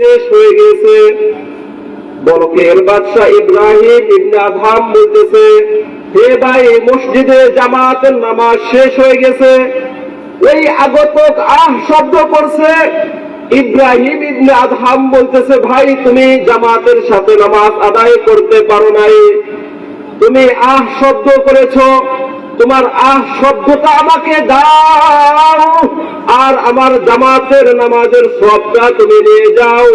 শেষ হয়ে গেছে। বলকের বাদশাহ ইব্রাহিম ইবনে আদহাম বলতেছে, হে ভাই, মসজিদে জামাতের নামাজ শেষ হয়ে গেছে। ওই আগতক শব্দ করছে। ইব্রাহিম ইবনে আদহাম বলতেছে, ভাই তুমি জামাতের সাথে নামাজ আদায় করতে পারো নাই, তুমি শব্দ করেছো, তোমার শব্দটা আমাকে দাও আর আমার জামাতের নামাজের সবটা তুমি নিয়ে যাও।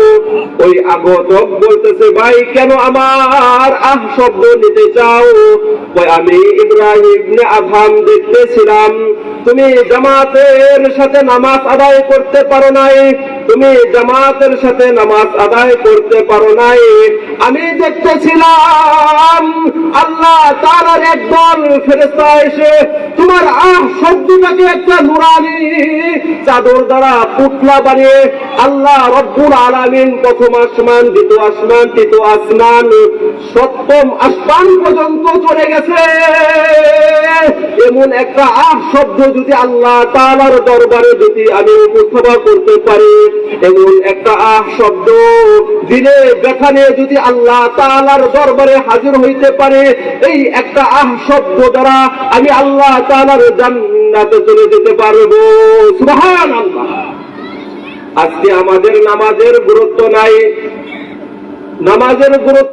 ওই আগতক বলতেছে, ভাই কেন আমার শব্দ নিতে চাও? ওই আমি ইব্রাহিম ইবনে আদহাম দেখতেছিলাম তুমি জামাতের সাথে নামাজ আদায় করতে পারো নাই, তুমি জামাতের সাথে নামাজ আদায় করতে পারো নাই। আমি দেখতেছিলাম আল্লাহ তাআলার একদল ফেরেশতা এসে তোমার শব্দটাকে একটা নুরানি চাদর দ্বারা পুতলা বানিয়ে আল্লাহ রব্বুল আলামিন প্রথম আসমান, দ্বিতীয় আসমান, তৃতীয় আসমান, সপ্তম আসমান পর্যন্ত চলে গেছে। এমন একটা শব্দ যদি আল্লাহ তাআলার দরবারে যদি আমি উপস্থাপন করতে পারি, এমন একটা শব্দ দিনে ব্যথা নিয়ে যদি আল্লাহ তাআলার দরবারে হাজির হইতে পারে, এই একটা শব্দ দ্বারা আমি আল্লাহ তাআলার জান্নাতে চলে যেতে পারবো। সুবহানাল্লাহ। আজকে আমাদের নামাজের গুরুত্ব নাই, নামাজের গুরুত্ব